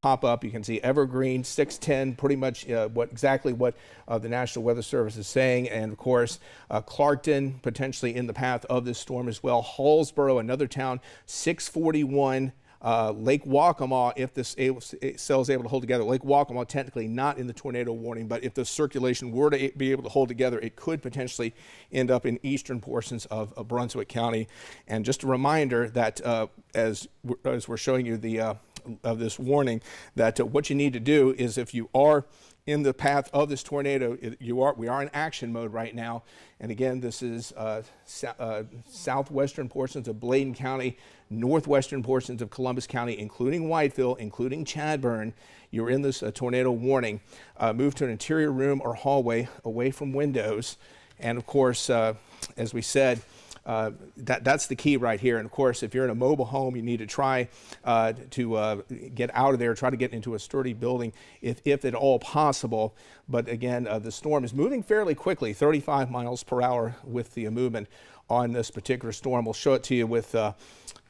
pop up. You can see Evergreen 610, pretty much exactly what the National Weather Service is saying. And of course, Clarkton potentially in the path of this storm as well. Hallsboro, another town, 641. Lake Waccamaw, if this cell is able to hold together. Lake Waccamaw technically not in the tornado warning, but if the circulation were to be able to hold together, it could potentially end up in eastern portions of Brunswick County. And just a reminder that as we're showing you the of this warning, that what you need to do is, if you are in the path of this tornado, we are in action mode right now. And again, this is southwestern portions of Bladen County, northwestern portions of Columbus County, including Whiteville, including Chadburn. You're in this tornado warning. Move to an interior room or hallway away from windows. And of course, as we said, that's the key right here. And of course, if you're in a mobile home, you need to try to get out of there, try to get into a sturdy building if at all possible. But again, the storm is moving fairly quickly, 35 miles per hour with the movement on this particular storm. We'll show it to you with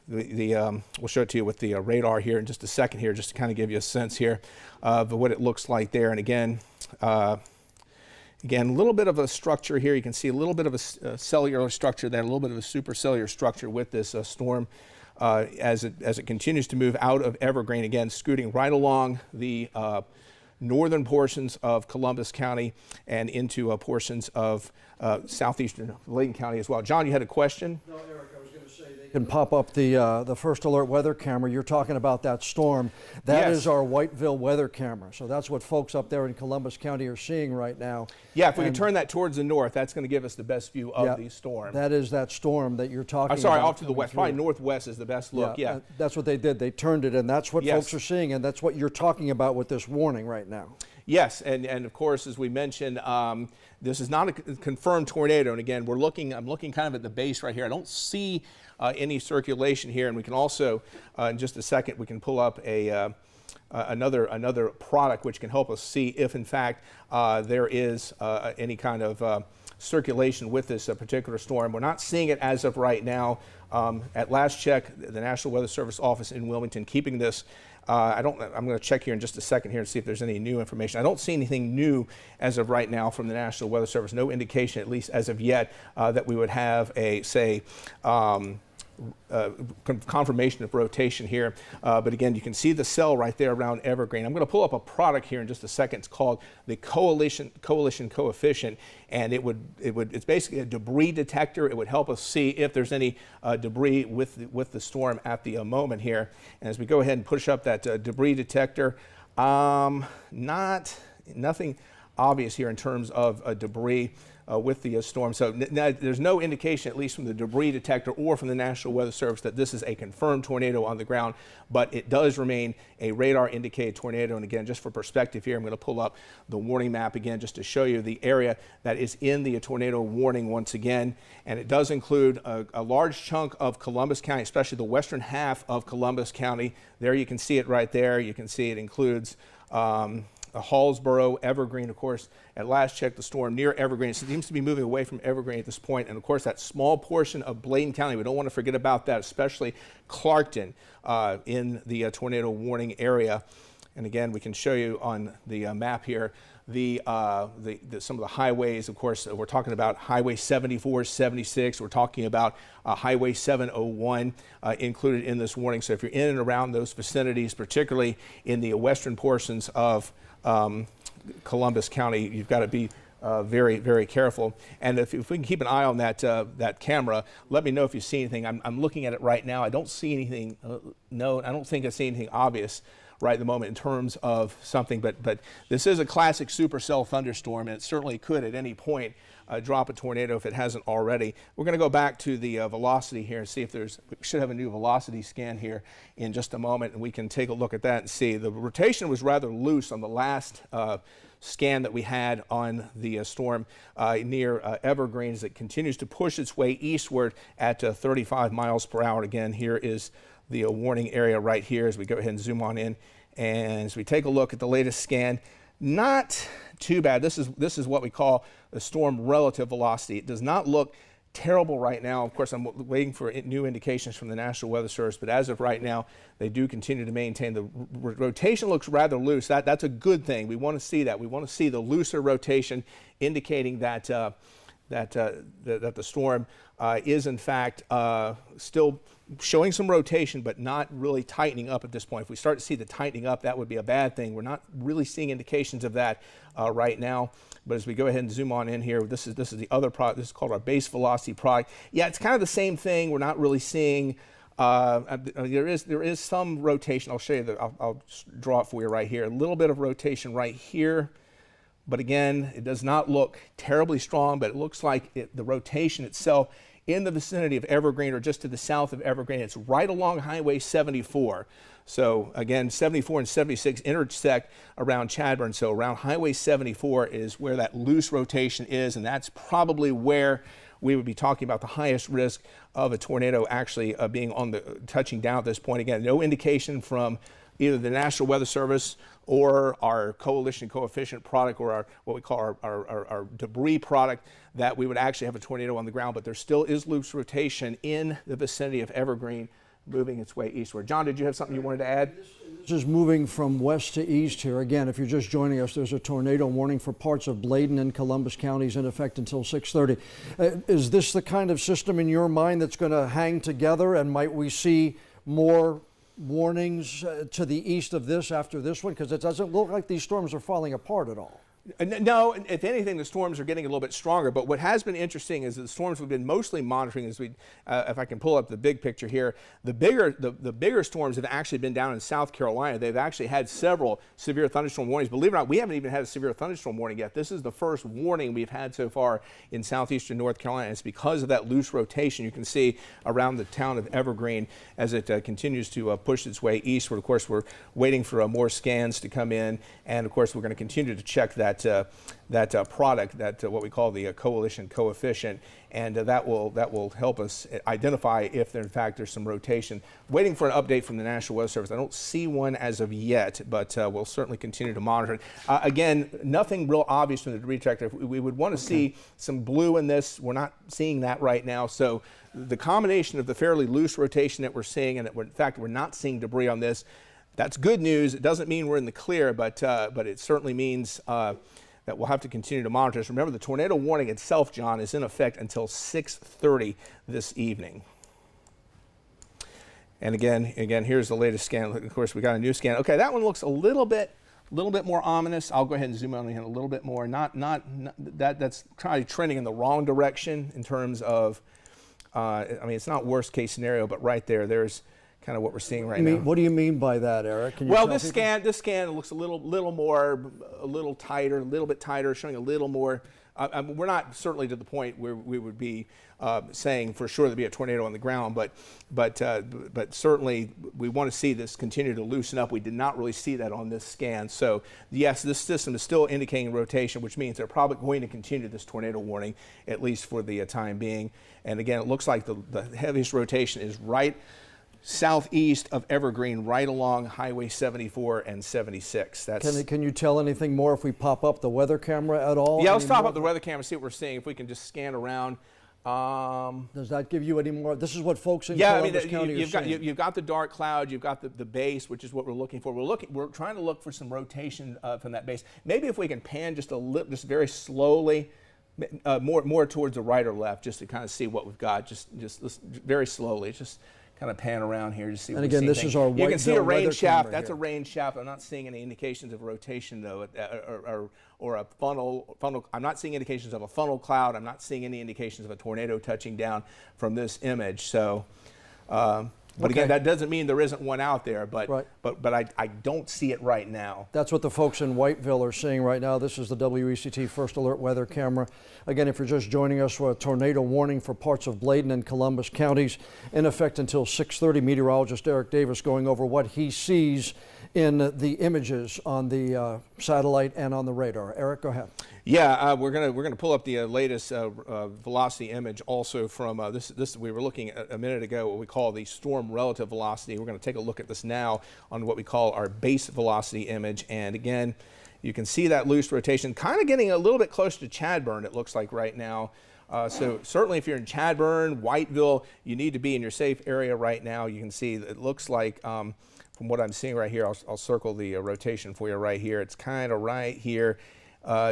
we'll show it to you with the radar here in just a second here, just to kind of give you a sense here of what it looks like there. And again, a little bit of a structure here. You can see a little bit of a cellular structure there, a little bit of a supercellular structure with this storm as it continues to move out of Evergreen. Again, scooting right along the northern portions of Columbus County and into portions of southeastern Bladen County as well. John, you had a question? No, Eric, I was going to say they can pop up the first alert weather camera. You're talking about that storm. That Yes. is our Whiteville weather camera. So that's what folks up there in Columbus County are seeing right now. Yeah, if we can turn that towards the north, that's going to give us the best view of the storm. That is that storm that you're talking I'm sorry, about. off to the west. Probably northwest is the best look, yeah. That's what they did. They turned it, and that's what Yes. folks are seeing, and that's what you're talking about with this warning right now. Yes, and of course, as we mentioned, this is not a confirmed tornado. And again, I'm looking kind of at the base right here. I don't see any circulation here. And we can also, in just a second, we can pull up another product which can help us see if, in fact, there is any kind of circulation with this particular storm. We're not seeing it as of right now. At last check, the National Weather Service office in Wilmington keeping this. I'm going to check here in just a second here and see if there's any new information. I don't see anything new as of right now from the National Weather Service. No indication, at least as of yet, that we would have a, say, confirmation of rotation here. But again, you can see the cell right there around Evergreen. I'm going to pull up a product here in just a second. It's called the coalition coefficient, and it's basically a debris detector. It would help us see if there's any debris with the storm at the moment here. And as we go ahead and push up that debris detector, nothing obvious here in terms of debris with the storm. So there's no indication, at least from the debris detector or from the National Weather Service, that this is a confirmed tornado on the ground, but it does remain a radar indicated tornado. And again, just for perspective here, I'm going to pull up the warning map again just to show you the area that is in the tornado warning once again. And it does include a large chunk of Columbus County, especially the western half of Columbus County. There you can see it right there. You can see it includes Hallsboro, Evergreen, of course. At last check, the storm near Evergreen. It seems to be moving away from Evergreen at this point. And of course, that small portion of Bladen County, we don't want to forget about that, especially Clarkton in the tornado warning area. And again, we can show you on the map here some of the highways. Of course, we're talking about Highway 74, 76. We're talking about Highway 701 included in this warning. So if you're in and around those vicinities, particularly in the western portions of Columbus County, you've got to be very, very careful. And if we can keep an eye on that camera, let me know if you see anything. I'm looking at it right now. I don't see anything. No, I don't think I see anything obvious right at the moment in terms of something. But this is a classic supercell thunderstorm, and it certainly could at any point drop a tornado if it hasn't already. We're going to go back to the velocity here and see if we should have a new velocity scan here in just a moment, and we can take a look at that and see. The rotation was rather loose on the last scan that we had on the storm near Evergreen. It continues to push its way eastward at 35 miles per hour. Again, here is the warning area right here as we go ahead and zoom on in. And as we take a look at the latest scan, not too bad. This is what we call the storm relative velocity. It does not look terrible right now. Of course, I'm waiting for new indications from the National Weather Service, but as of right now, they do continue to maintain the rotation looks rather loose. That's a good thing. We want to see that. We want to see the looser rotation, indicating that that the storm is in fact still showing some rotation, but not really tightening up at this point. If we start to see the tightening up, that would be a bad thing. We're not really seeing indications of that right now. But as we go ahead and zoom on in here, this is the other product. This is called our base velocity product. Yeah, it's kind of the same thing. We're not really seeing. There is some rotation. I'll show you. I'll draw it for you right here. A little bit of rotation right here. But again, it does not look terribly strong, but it looks like the rotation itself in the vicinity of Evergreen or just to the south of Evergreen. It's right along Highway 74. So again, 74 and 76 intersect around Chadbourn. So around Highway 74 is where that loose rotation is, and that's probably where we would be talking about the highest risk of a tornado actually being on the touching down at this point. Again, no indication from either the National Weather Service or our coalition coefficient product or our what we call our debris product that we would actually have a tornado on the ground, but there still is loose rotation in the vicinity of Evergreen moving its way eastward. John, did you have something you wanted to add? This is moving from west to east here. Again, if you're just joining us, there's a tornado warning for parts of Bladen and Columbus counties in effect until 6:30. Is this the kind of system in your mind that's going to hang together, and might we see more warnings to the east of this after this one? Because it doesn't look like these storms are falling apart at all. No, if anything, the storms are getting a little bit stronger. But what has been interesting is the storms we've been mostly monitoring. As we, if I can pull up the big picture here, the bigger storms have actually been down in South Carolina. They've actually had several severe thunderstorm warnings. Believe it or not, we haven't even had a severe thunderstorm warning yet. This is the first warning we've had so far in southeastern North Carolina. It's because of that loose rotation you can see around the town of Evergreen as it continues to push its way eastward. Of course, we're waiting for more scans to come in, and of course, we're going to continue to check that product, what we call the coalition coefficient, and that will help us identify if there, in fact, there's some rotation. Waiting for an update from the National Weather Service. I don't see one as of yet, but we'll certainly continue to monitor it. Again, nothing real obvious from the debris detector. We would want to see some blue in this. We're not seeing that right now. So the combination of the fairly loose rotation that we're seeing, and that in fact we're not seeing debris on this, that's good news. It doesn't mean we're in the clear, but it certainly means that we'll have to continue to monitor this. Remember, the tornado warning itself, John, is in effect until 6:30 this evening. And again, here's the latest scan. Of course, we got a new scan. Okay, that one looks a little bit more ominous. I'll go ahead and zoom on in a little bit more. That's probably trending in the wrong direction in terms of. I mean, it's not worst case scenario, but right there's kind of what we're seeing right now. What do you mean by that, Eric? Can you well, this scan looks a little tighter, a little bit tighter, showing a little more. We're not certainly to the point where we would be saying for sure there'd be a tornado on the ground, but certainly we want to see this continue to loosen up. We did not really see that on this scan. So yes, this system is still indicating rotation, which means they're probably going to continue this tornado warning at least for the time being. And again, it looks like the heaviest rotation is right southeast of Evergreen, right along Highway 74 and 76. Can you tell anything more if we pop up the weather camera at all? Yeah, let's pop up the weather camera, see what we're seeing. If we can just scan around. Does that give you any more? This is what folks in Columbus County are saying. You've got the dark cloud, you've got the base, which is what we're looking for. We're trying to look for some rotation from that base. Maybe if we can pan just just very slowly, more towards the right or left, just to kind of see what we've got. Just very slowly, just kind of pan around here to see. And again, this is our you can see a rain shaft. That's here. A rain shaft. I'm not seeing any indications of rotation though, or a funnel. I'm not seeing indications of a funnel cloud. I'm not seeing any indications of a tornado touching down from this image. So, but again, that doesn't mean there isn't one out there. But I don't see it right now. That's what the folks in Whiteville are seeing right now. This is the WECT First Alert Weather Camera. Again, if you're just joining us, a tornado warning for parts of Bladen and Columbus counties in effect until 6:30. Meteorologist Eric Davis going over what he sees in the images on the satellite and on the radar. Eric, go ahead. Yeah, we're gonna pull up the latest velocity image also from this. We were looking at a minute ago what we call the storm relative velocity. We're going to take a look at this now on what we call our base velocity image. And again, you can see that loose rotation kind of getting a little bit closer to Chadbourn, it looks like right now. So certainly if you're in Chadburn, Whiteville, you need to be in your safe area right now. You can see it looks like, from what I'm seeing right here, I'll circle the rotation for you right here. It's kind of right here,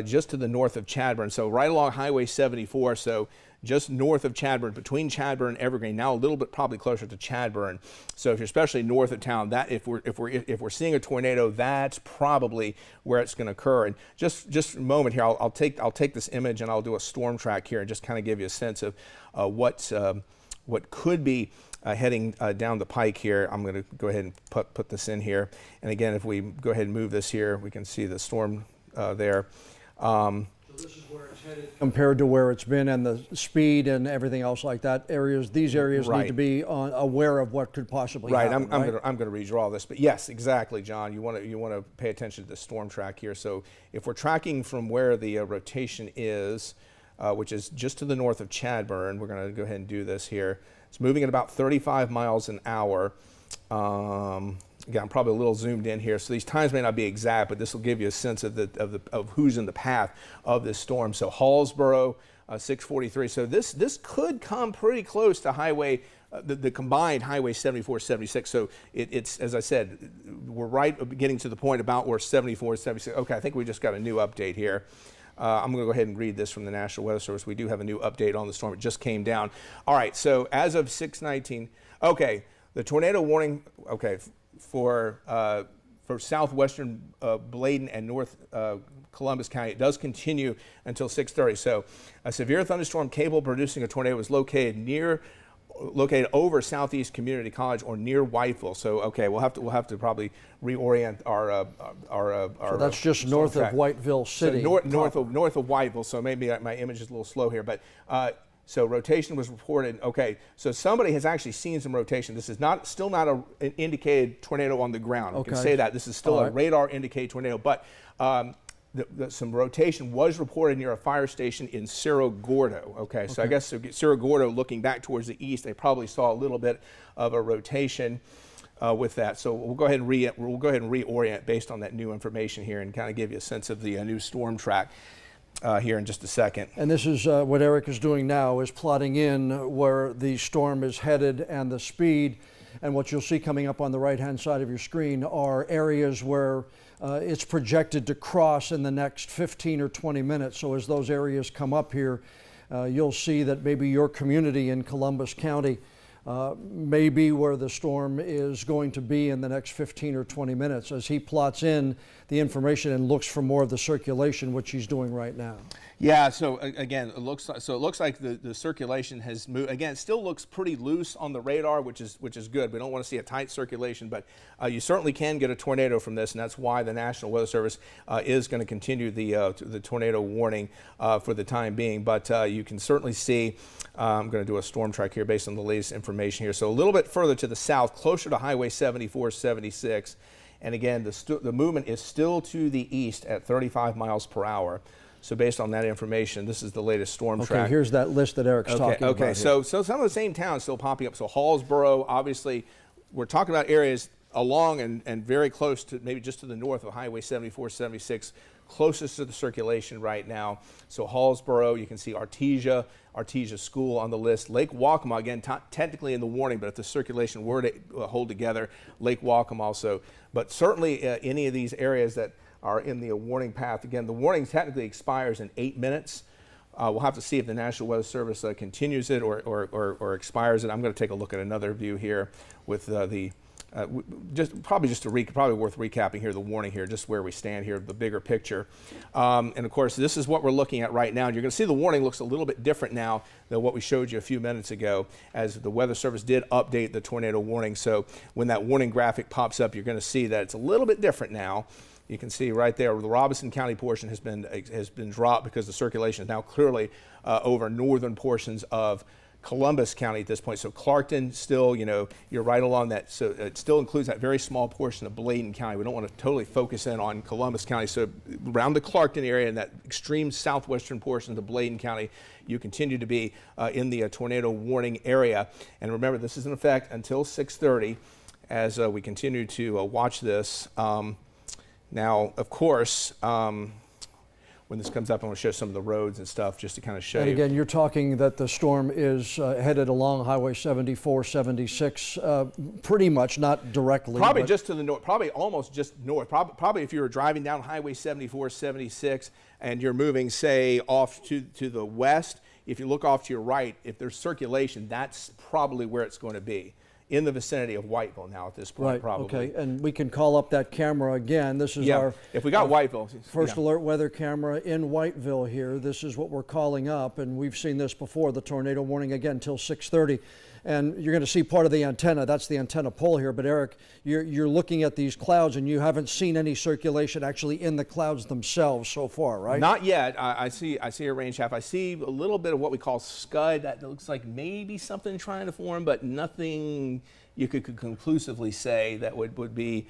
just to the north of Chadburn. So right along Highway 74. So just north of Chadburn, between Chadburn and Evergreen, now a little bit probably closer to Chadburn. So if you're especially north of town, that if we're seeing a tornado, that's probably where it's going to occur. And just a moment here, I'll take this image and I'll do a storm track here and just kind of give you a sense of what could be heading down the pike here. I'm going to go ahead and put this in here. And again, if we go ahead and move this here, we can see the storm there. So this is where it's headed compared to where it's been, and the speed and everything else like that. These areas right. need to be aware of what could possibly happen. I'm going to redraw this, but yes, exactly, John. You want to pay attention to the storm track here. So if we're tracking from where the rotation is, which is just to the north of Chadburn, we're going to go ahead and do this here. It's moving at about 35 miles an hour. Again, I'm probably a little zoomed in here, so these times may not be exact, but this will give you a sense of who's in the path of this storm. So Hallsboro, 643. So this could come pretty close to highway, the combined Highway 74, 76. So it's, as I said, we're right getting to the point about where 74, 76. Okay, I think we just got a new update here. I'm going to go ahead and read this from the National Weather Service. We do have a new update on the storm. It just came down. All right, so as of 6:19, okay, the tornado warning, okay, for southwestern Bladen and North Columbus County, it does continue until 6:30. So a severe thunderstorm capable of producing a tornado was located over Southeast Community College or near Whiteville. So okay, we'll have to probably reorient our So that's just north of Whiteville City. So north of Whiteville. So maybe my image is a little slow here, but. So rotation was reported. Okay, so somebody has actually seen some rotation. This is still not an indicated tornado on the ground. Okay. We can say that. This is still a radar indicated tornado, but some rotation was reported near a fire station in Cerro Gordo. Okay, so I guess Cerro Gordo, looking back towards the east, they probably saw a little bit of a rotation with that. So we'll go ahead and reorient based on that new information here and kind of give you a sense of the new storm track. Here in just a second. And this is what Eric is doing now, is plotting in where the storm is headed and the speed. And what you'll see coming up on the right-hand side of your screen are areas where it's projected to cross in the next 15 or 20 minutes. So as those areas come up here, you'll see that maybe your community in Columbus County may be where the storm is going to be in the next 15 or 20 minutes as he plots in the information and looks for more of the circulation, which he's doing right now. Yeah, so again, it looks like the circulation has moved. Again, it still looks pretty loose on the radar, which is good. We don't want to see a tight circulation, but you certainly can get a tornado from this, and that's why the National Weather Service is going to continue the tornado warning for the time being. But you can certainly see, I'm going to do a storm track here based on the latest information here. So a little bit further to the south, closer to Highway 74, 76. And again, the movement is still to the east at 35 miles per hour. So based on that information, this is the latest storm track. Okay, here's that list that Eric's talking about. Okay, so some of the same towns still popping up. So Hallsboro, obviously, we're talking about areas along and very close to, maybe just to the north of Highway 74, 76, closest to the circulation right now. So Hallsboro, you can see Artesia School on the list. Lake Waccamaw, again, technically in the warning, but if the circulation were to hold together, Lake Waccamaw also. But certainly any of these areas that are in the warning path. Again, the warning technically expires in 8 minutes. We'll have to see if the National Weather Service continues it or expires it. I'm going to take a look at another view here with probably worth recapping here the warning here, just where we stand here, the bigger picture. And of course, this is what we're looking at right now. And you're going to see the warning looks a little bit different now than what we showed you a few minutes ago, as the Weather Service did update the tornado warning. So when that warning graphic pops up, you're going to see that it's a little bit different now. You can see right there the Robeson County portion has been dropped because the circulation is now clearly over northern portions of Columbus County at this point. So Clarkton still, you're right along that. So it still includes that very small portion of Bladen County. We don't want to totally focus in on Columbus County. So around the Clarkton area and that extreme southwestern portion of Bladen County, you continue to be in the tornado warning area. And remember, this is in effect until 6:30 as we continue to watch this. Now, of course, when this comes up, I want to show some of the roads and stuff just to kind of show and you. again, you're talking that the storm is headed along Highway 74, 76, pretty much, not directly. Probably just to the north, probably almost just north. Probably if you were driving down Highway 74, 76, and you're moving, say, off to the west, if you look off to your right, if there's circulation, that's probably where it's going to be, in the vicinity of Whiteville now at this point, right, probably. Okay, and we can call up that camera again. This is our if we got Whiteville. First alert weather camera in Whiteville here. This is what we're calling up, and we've seen this before, the tornado warning again until 6:30. And you're going to see part of the antenna. That's the antenna pole here. But Eric, you're looking at these clouds, and you haven't seen any circulation actually in the clouds themselves so far, right? Not yet. I see a rain shaft. I see a little bit of what we call scud. That looks like maybe something trying to form, but nothing you could conclusively say that would be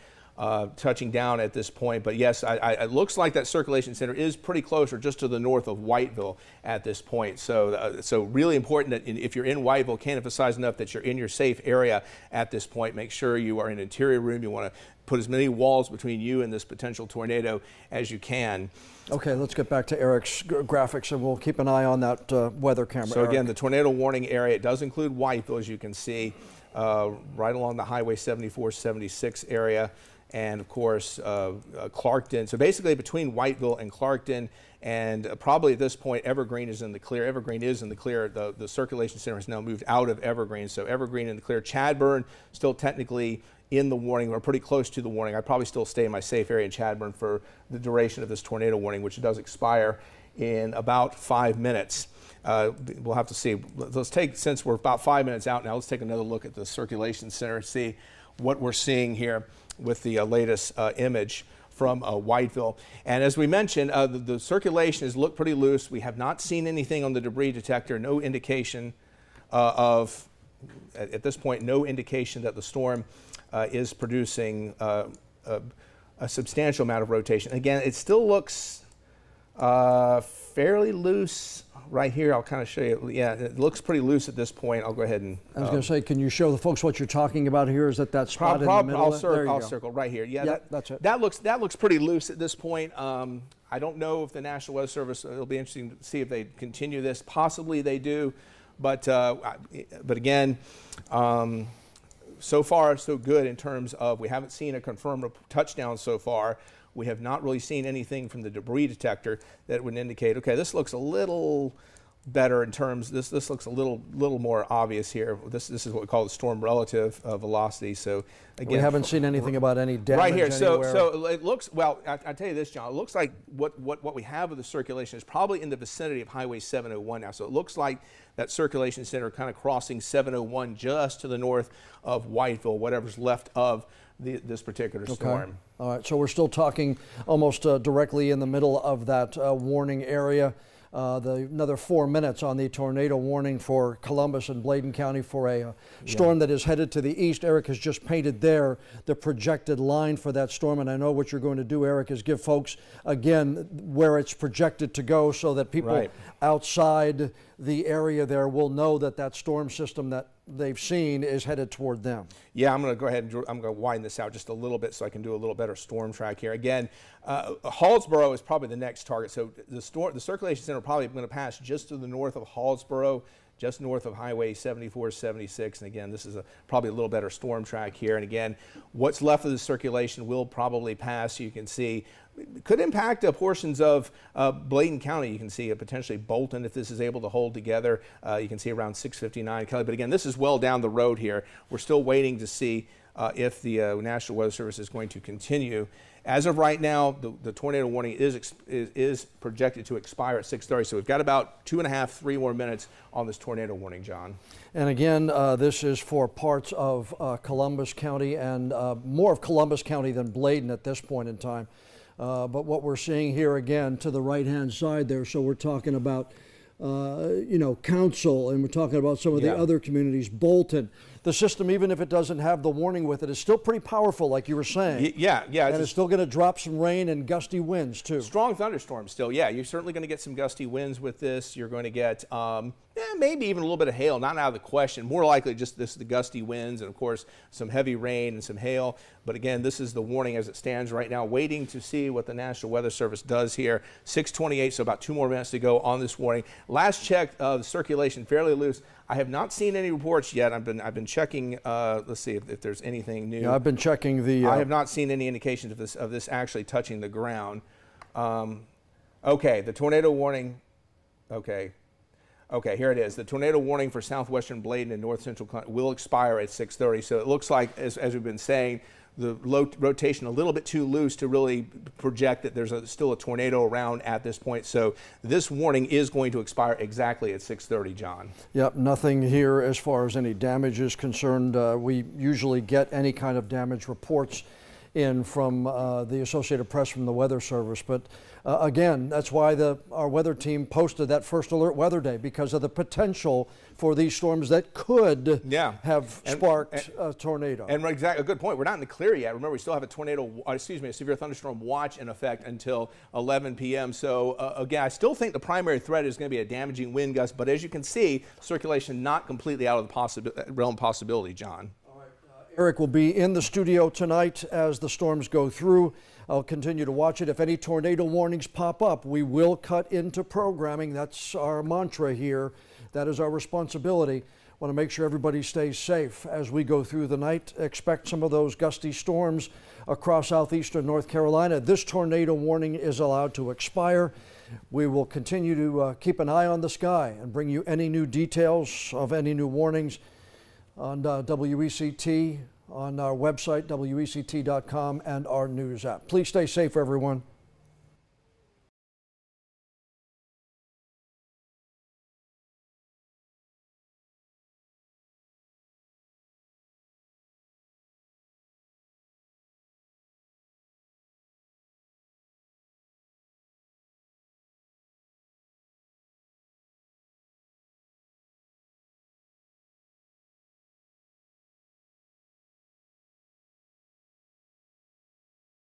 touching down at this point. But yes, it looks like that circulation center is pretty close, or just to the north of Whiteville at this point. So really important that if you're in Whiteville, can't emphasize enough that you're in your safe area at this point. Make sure you are in an interior room. You want to put as many walls between you and this potential tornado as you can. Okay, let's get back to Eric's graphics, and we'll keep an eye on that weather camera. So again, the tornado warning area, it does include Whiteville, as you can see, right along the Highway 74, 76 area. And of course, Clarkton. So basically between Whiteville and Clarkton, and probably at this point, Evergreen is in the clear. Evergreen is in the clear. The circulation center has now moved out of Evergreen. So Evergreen in the clear. Chadbourn still technically in the warning. We're pretty close to the warning. I'd probably still stay in my safe area in Chadbourn for the duration of this tornado warning, which does expire in about 5 minutes. We'll have to see. Let's take, since we're about 5 minutes out now, let's take another look at the circulation center and see what we're seeing here with the latest image from Whiteville. And as we mentioned, the circulation has looked pretty loose. We have not seen anything on the debris detector, no indication at this point, no indication that the storm is producing a substantial amount of rotation. Again, it still looks fairly loose. Right here, I'll kind of show you. Yeah, it looks pretty loose at this point. I'll go ahead and. I was going to say, can you show the folks what you're talking about here? Is that spot in the middle? I'll circle right here. Yeah, that's it. That looks pretty loose at this point. I don't know if the National Weather Service. It'll be interesting to see if they continue this. Possibly they do, but again. So far, so good in terms of we haven't seen a confirmed touchdown so far. We have not really seen anything from the debris detector that would indicate, okay, this looks a little better in terms, this looks a little more obvious here. This is what we call the storm relative velocity. So again, we haven't seen anything about any damage right here. Anywhere. So it looks, well, I tell you this, John, it looks like what we have of the circulation is probably in the vicinity of Highway 701 now. So it looks like that circulation center kind of crossing 701 just to the north of Whiteville, whatever's left of this particular storm. All right, so we're still talking almost directly in the middle of that warning area. Another 4 minutes on the tornado warning for Columbus and Bladen County for a storm that is headed to the east. Eric has just painted there the projected line for that storm, and I know what you're going to do, Eric, is give folks again where it's projected to go so that people outside the area there will know that that storm system that they've seen is headed toward them. Yeah, I'm going to go ahead and I'm going to widen this out just a little bit so I can do a little better storm track here. Again, Hallsboro is probably the next target. So the circulation center probably going to pass just to the north of Hallsboro, just north of Highway 74, 76. And again, this is probably a little better storm track here. And again, what's left of the circulation will probably pass. You can see could impact portions of Bladen County. You can see potentially Bolton if this is able to hold together. You can see around 659 Kelly. But again, this is well down the road here. We're still waiting to see if the National Weather Service is going to continue. As of right now, the tornado warning is projected to expire at 6:30. So we've got about 3 more minutes on this tornado warning, John. And again, this is for parts of Columbus County and more of Columbus County than Bladen at this point in time. But what we're seeing here again to the right-hand side there, so we're talking about, Council, and we're talking about some of the other communities, Bolton. the system, even if it doesn't have the warning with it, is still pretty powerful, like you were saying. Yeah. And it's still going to drop some rain and gusty winds, too. Strong thunderstorms still, yeah. You're certainly going to get some gusty winds with this. You're going to get maybe even a little bit of hail, not out of the question. More likely just the gusty winds and, of course, some heavy rain and some hail. But, again, this is the warning as it stands right now, waiting to see what the National Weather Service does here. 6:28, so about 2 more minutes to go on this warning. Last check, the circulation fairly loose. I have not seen any reports yet. I've been checking. Let's see if there's anything new. Yeah, I've been checking the. I have not seen any indications of this actually touching the ground. Okay, the tornado warning. Okay, here it is. The tornado warning for southwestern Bladen and north central will expire at 6:30. So it looks like, as we've been saying, the rotation a little bit too loose to really project that there's still a tornado around at this point. So this warning is going to expire exactly at 6:30, John. Yep, nothing here as far as any damage is concerned. We usually get any kind of damage reports in from the Associated Press from the Weather Service. But again, that's why our weather team posted that first alert weather day, because of the potential for these storms that could have sparked a tornado. And exactly, a good point. We're not in the clear yet. Remember, we still have a severe thunderstorm watch in effect until 11 p.m. So again, I still think the primary threat is going to be a damaging wind gust. But as you can see, circulation not completely out of the realm of possibility, John. Eric will be in the studio tonight as the storms go through. I'll continue to watch it. If any tornado warnings pop up, we will cut into programming. That's our mantra here. That is our responsibility. Want to make sure everybody stays safe as we go through the night. Expect some of those gusty storms across southeastern North Carolina. This tornado warning is allowed to expire. We will continue to keep an eye on the sky and bring you any new details of any new warnings on WECT, on our website, WECT.com, and our news app. Please stay safe, everyone.